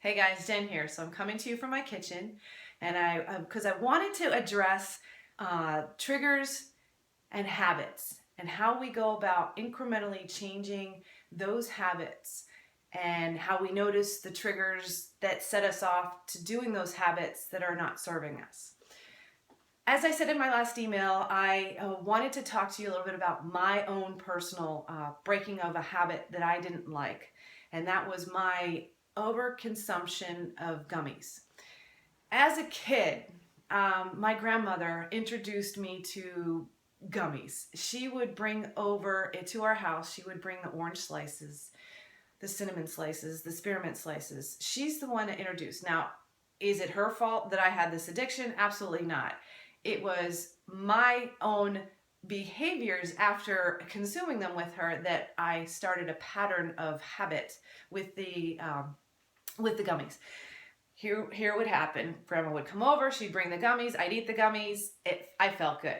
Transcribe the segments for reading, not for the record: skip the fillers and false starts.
Hey guys, Jen here. So I'm coming to you from my kitchen, and because I wanted to address triggers and habits and how we go about incrementally changing those habits and how we notice the triggers that set us off to doing those habits that are not serving us. As I said in my last email, I wanted to talk to you a little bit about my own personal breaking of a habit that I didn't like, and that was my overconsumption of gummies. As a kid, my grandmother introduced me to gummies. She would bring over to our house, she would bring the orange slices, the cinnamon slices, the spearmint slices. She's the one that introduced. Now, is it her fault that I had this addiction? Absolutely not. It was my own behaviors after consuming them with her that I started a pattern of habit with the gummies. Here would happen. Grandma would come over. She'd bring the gummies. I'd eat the gummies. I felt good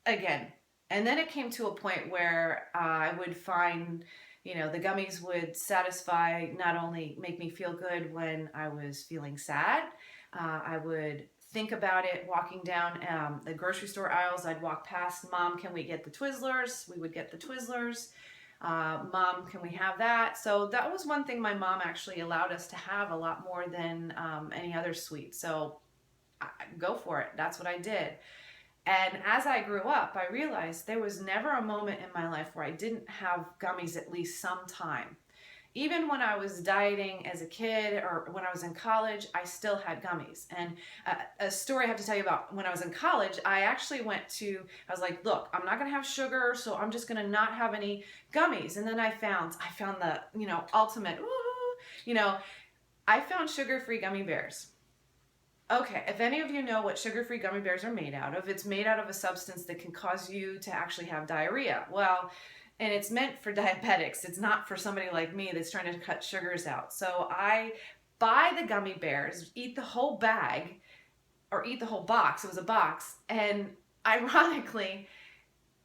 again. And then it came to a point where I would find, the gummies would satisfy, not only make me feel good when I was feeling sad. I would think about it walking down the grocery store aisles. I'd walk past, Mom, can we get the Twizzlers? We would get the Twizzlers. Mom, can we have that? So that was one thing my mom actually allowed us to have a lot more than any other sweet. So go for it. That's what I did. And as I grew up, I realized there was never a moment in my life where I didn't have gummies at least some time. Even when I was dieting as a kid or when I was in college, I still had gummies. And a story I have to tell you about when I was in college, I was like, look, I'm not going to have sugar, so I'm just going to not have any gummies. And then I found the, ultimate, I found sugar-free gummy bears. Okay, if any of you know what sugar-free gummy bears are made out of, it's made out of a substance that can cause you to actually have diarrhea. Well, and it's meant for diabetics. It's not for somebody like me that's trying to cut sugars out. So I buy the gummy bears, eat the whole bag, or eat the whole box. It was a box. And ironically,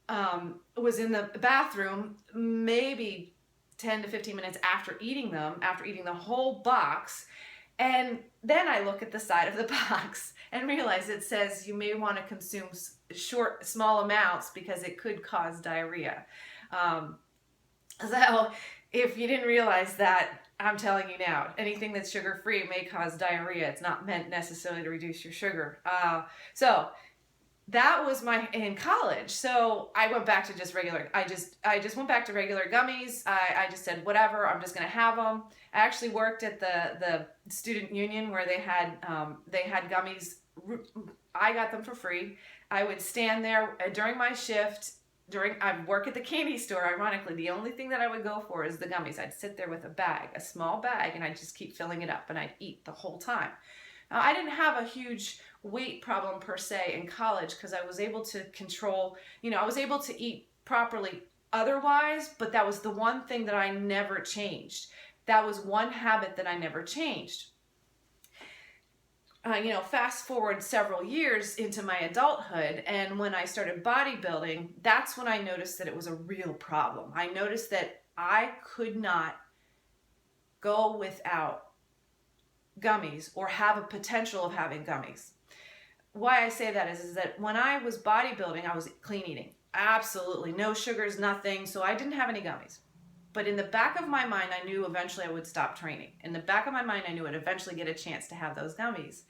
was in the bathroom maybe 10 to 15 minutes after eating the whole box. And then I look at the side of the box and realize it says you may want to consume small amounts because it could cause diarrhea. So if you didn't realize that, I'm telling you now, anything that's sugar-free may cause diarrhea. It's not meant necessarily to reduce your sugar. So that was in college. So I went back to just regular, I just went back to regular gummies. I just said, whatever, I'm just going to have them. I actually worked at the student union where they had gummies. I got them for free. I would stand there during my shift. I'd work at the candy store. Ironically, the only thing that I would go for is the gummies. I'd sit there with a small bag, and I'd just keep filling it up, and I'd eat the whole time. Now, I didn't have a huge weight problem per se in college because I was able to control, I was able to eat properly otherwise, but that was the one thing that I never changed. That was one habit that I never changed. Fast forward several years into my adulthood, and when I started bodybuilding, that's when I noticed that it was a real problem. I noticed that I could not go without gummies or have a potential of having gummies. Why I say that is that when I was bodybuilding, I was clean eating. Absolutely no sugars, nothing, so I didn't have any gummies. But in the back of my mind, I knew eventually I would stop training. In the back of my mind, I knew I'd eventually get a chance to have those gummies.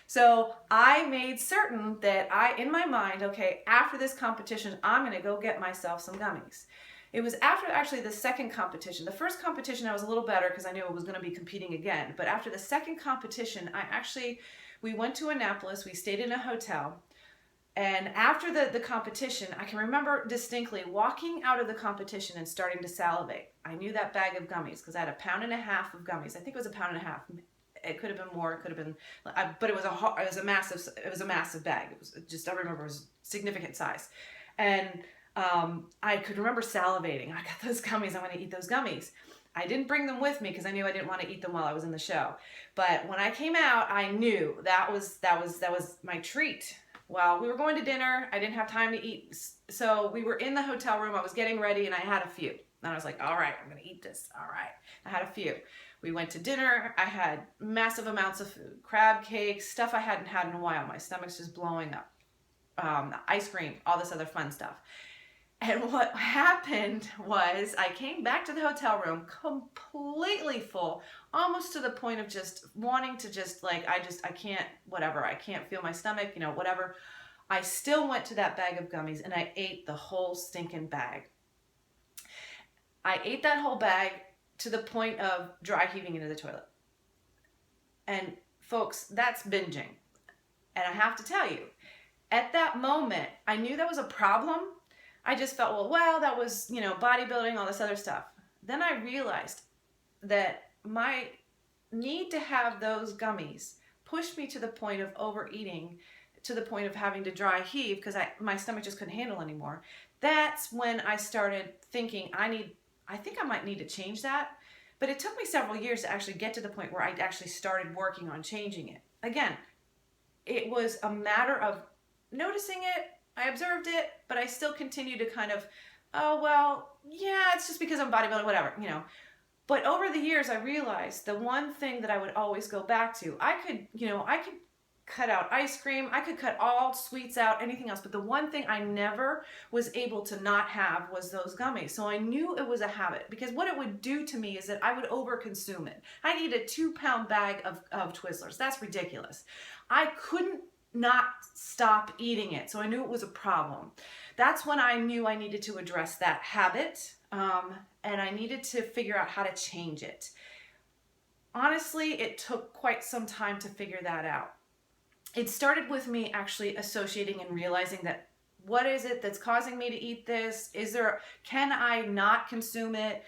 So I made certain that in my mind, okay, after this competition, I'm going to go get myself some gummies. It was after actually the second competition. The first competition, I was a little better because I knew I was going to be competing again. But after the second competition, we went to Annapolis. We stayed in a hotel. And after the competition, I can remember distinctly walking out of the competition and starting to salivate. I knew that bag of gummies because I had 1.5 pounds of gummies. I think it was 1.5 pounds. It could have been more. It could have been, but it was a massive bag. It was just, I remember it was significant size, and I could remember salivating. I got those gummies. I'm going to eat those gummies. I didn't bring them with me because I knew I didn't want to eat them while I was in the show. But when I came out, I knew that was my treat. Well, we were going to dinner. I didn't have time to eat. So we were in the hotel room. I was getting ready and I had a few. And I was like, all right, I'm going to eat this. All right. I had a few. We went to dinner. I had massive amounts of food, crab cakes, stuff I hadn't had in a while. My stomach's just blowing up. Ice cream, all this other fun stuff. And what happened was I came back to the hotel room completely full, almost to the point of just wanting to just like, I can't, whatever. I can't feel my stomach, whatever. I still went to that bag of gummies and I ate the whole stinking bag. I ate that whole bag to the point of dry heaving into the toilet. And folks, that's binging. And I have to tell you, at that moment, I knew that was a problem. I just felt, well, that was, bodybuilding, all this other stuff. Then I realized that my need to have those gummies pushed me to the point of overeating, to the point of having to dry heave because my stomach just couldn't handle anymore. That's when I started thinking, I think I might need to change that. But it took me several years to actually get to the point where I actually started working on changing it. Again, it was a matter of noticing it. I observed it, but I still continue to kind of, oh, well, yeah, it's just because I'm bodybuilding, whatever, But over the years, I realized the one thing that I would always go back to, I could cut out ice cream, I could cut all sweets out, anything else, but the one thing I never was able to not have was those gummies. So I knew it was a habit, because what it would do to me is that I would overconsume it. I'd eat a 2-pound bag of Twizzlers. That's ridiculous. I couldn't not stop eating it. So I knew it was a problem. That's when I knew I needed to address that habit, and I needed to figure out how to change it. Honestly, it took quite some time to figure that out. It started with me actually associating and realizing that what is it that's causing me to eat this? Can I not consume it?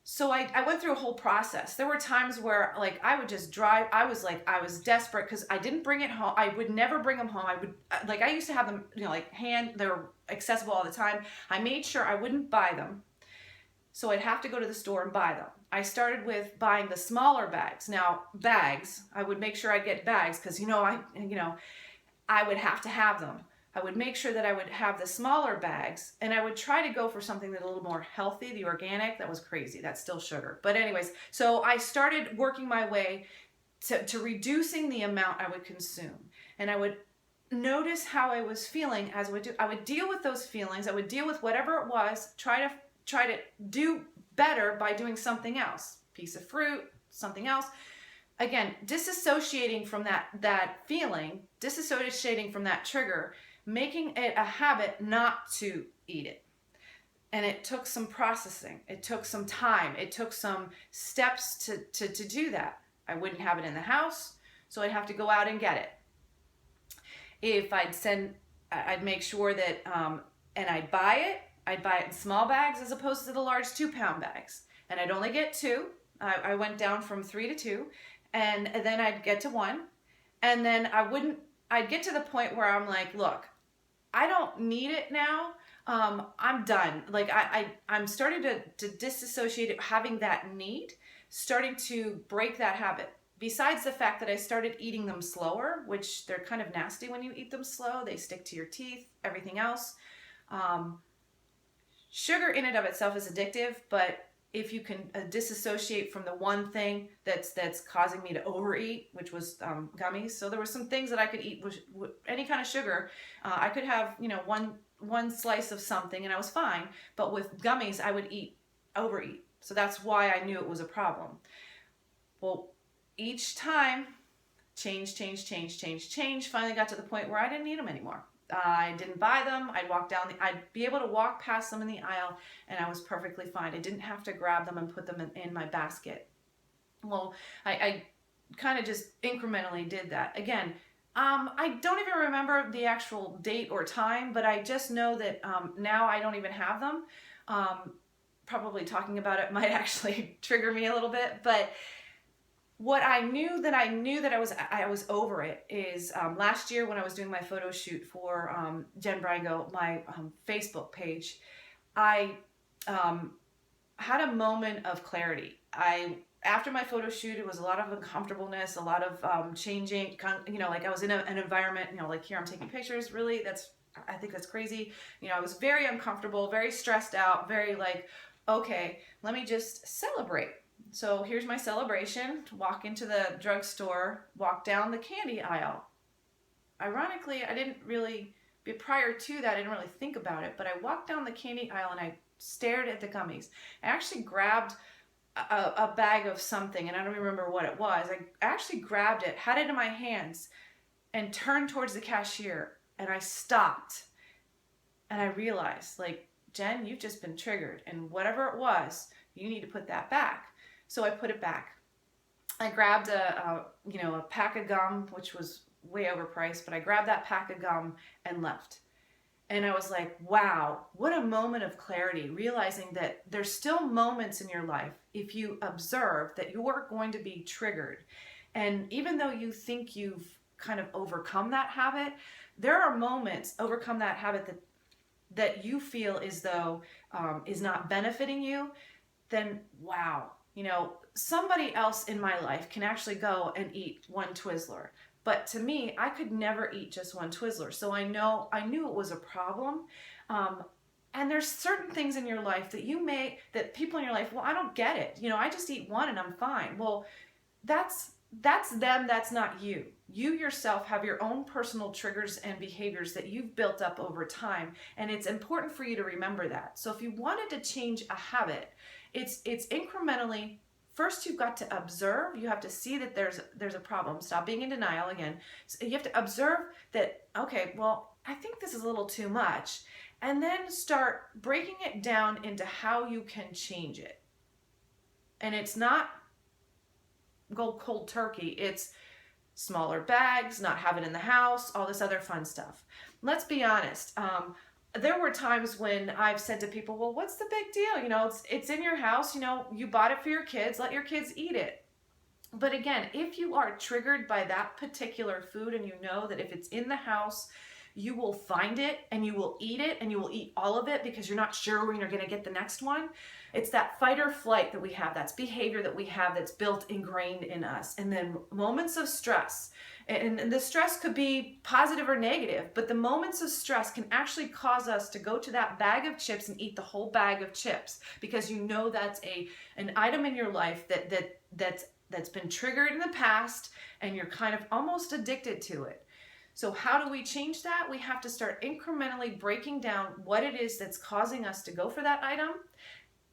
So I went through a whole process. There were times where I would just drive. I was desperate because I didn't bring it home. I would never bring them home. I used to have them, they were accessible all the time. I made sure I wouldn't buy them. So I'd have to go to the store and buy them. I started with buying the smaller bags. Now, bags, I would make sure I get bags because, I would have to have them. I would make sure that I would have the smaller bags, and I would try to go for something that's a little more healthy. The organic, that was crazy. That's still sugar. But anyways, so I started working my way to reducing the amount I would consume. And I would notice how I was feeling as I would do. I would deal with those feelings. I would deal with whatever it was, try to do better by doing something else. Piece of fruit, something else. Again, disassociating from that feeling, disassociating from that trigger, making it a habit not to eat it. And it took some processing. It took some time. It took some steps to do that. I wouldn't have it in the house, so I'd have to go out and get it. If I'd make sure that, and I'd buy it in small bags as opposed to the large 2-pound bags. And I'd only get 2. I went down from 3 to 2. And then I'd get to 1. And then I'd get to the point where I'm like, look, I don't need it now. I'm done. I'm starting to disassociate it, having that need, starting to break that habit. Besides the fact that I started eating them slower, which they're kind of nasty when you eat them slow. They stick to your teeth, everything else. Sugar in and of itself is addictive, but if you can disassociate from the one thing that's causing me to overeat, which was gummies. So there were some things that I could eat with any kind of sugar. I could have one slice of something and I was fine. But with gummies, I would overeat. So that's why I knew it was a problem. Well, each time, change. Finally got to the point where I didn't need them anymore. I didn't buy them. I'd be able to walk past them in the aisle and I was perfectly fine. I didn't have to grab them and put them in my basket. Well, I kind of just incrementally did that. Again, I don't even remember the actual date or time, but I just know that now I don't even have them. Probably talking about it might actually trigger me a little bit, but what I knew that I was over it is last year when I was doing my photo shoot for Jen Brango, my Facebook page, I had a moment of clarity. After my photo shoot, it was a lot of uncomfortableness, a lot of changing, I was in an environment, here I'm taking pictures, really, I think that's crazy. I was very uncomfortable, very stressed out, very okay, let me just celebrate. So here's my celebration. Walk into the drugstore, walk down the candy aisle. Ironically, I didn't really, prior to that, I didn't really think about it, but I walked down the candy aisle and I stared at the gummies. I actually grabbed a bag of something, and I don't remember what it was. I actually grabbed it, had it in my hands, and turned towards the cashier, and I stopped. And I realized, like, Jen, you've just been triggered, and whatever it was, you need to put that back. So I put it back. I grabbed a pack of gum, which was way overpriced, but I grabbed that pack of gum and left. And I was like, wow, what a moment of clarity, realizing that there's still moments in your life, if you observe, that you're going to be triggered. And even though you think you've kind of overcome that habit, there are moments, overcome that habit that you feel as though is not benefiting you, then wow, somebody else in my life can actually go and eat one Twizzler. But to me, I could never eat just one Twizzler. So I knew it was a problem. And there's certain things in your life that people in your life, well, I don't get it. I just eat one and I'm fine. Well, that's them, that's not you. You yourself have your own personal triggers and behaviors that you've built up over time, and it's important for you to remember that. So if you wanted to change a habit, it's incrementally. First, you've got to observe. You have to see that there's a problem. Stop being in denial again. So you have to observe that, okay, well, I think this is a little too much, and then start breaking it down into how you can change it. And it's not go cold turkey. It's smaller bags, not have it in the house, all this other fun stuff. Let's be honest. There were times when I've said to people, well, what's the big deal? It's in your house, you bought it for your kids, let your kids eat it. But again, if you are triggered by that particular food and you know that if it's in the house, you will find it and you will eat it and you will eat all of it because you're not sure when you're going to get the next one. It's that fight or flight that we have. That's behavior that we have that's built, ingrained in us. And then moments of stress. And the stress could be positive or negative, but the moments of stress can actually cause us to go to that bag of chips and eat the whole bag of chips because that's an item in your life that's been triggered in the past and you're kind of almost addicted to it. So how do we change that? We have to start incrementally breaking down what it is that's causing us to go for that item.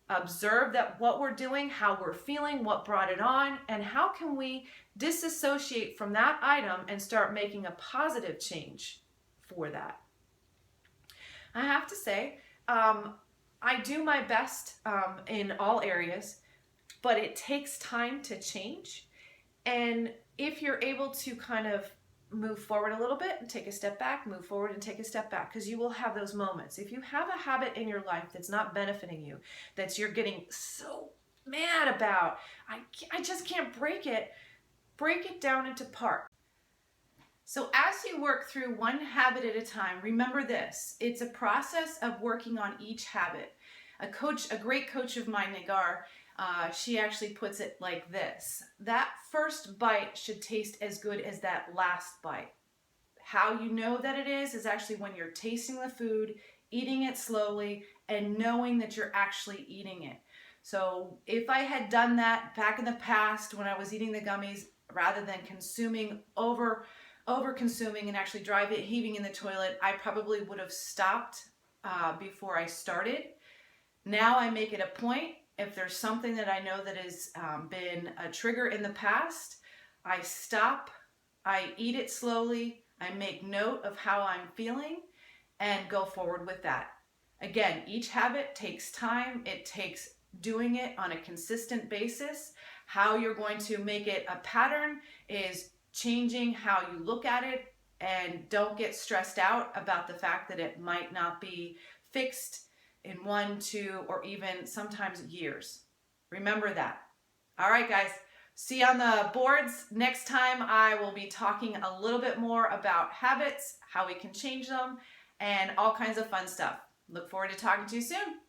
Observe that what we're doing, how we're feeling, what brought it on, and how can we disassociate from that item and start making a positive change for that. I have to say, I do my best in all areas, but it takes time to change. And if you're able to kind of move forward a little bit and take a step back, move forward and take a step back, because you will have those moments. If you have a habit in your life that's not benefiting you, that you're getting so mad about, I just can't break it down into parts. So as you work through one habit at a time, remember this, it's a process of working on each habit. A great coach of mine, Nagar, she actually puts it like this. That first bite should taste as good as that last bite. How you know that it is actually when you're tasting the food, eating it slowly, and knowing that you're actually eating it. So if I had done that back in the past when I was eating the gummies, rather than over consuming and actually heaving in the toilet, I probably would have stopped before I started. Now I make it a point. If there's something that I know that has been a trigger in the past, I stop, I eat it slowly, I make note of how I'm feeling, and go forward with that. Again, each habit takes time. It takes doing it on a consistent basis. How you're going to make it a pattern is changing how you look at it, and don't get stressed out about the fact that it might not be fixed in 1, 2, or even sometimes years. Remember that. All right, guys. See you on the boards. Next time I will be talking a little bit more about habits, how we can change them, and all kinds of fun stuff. Look forward to talking to you soon.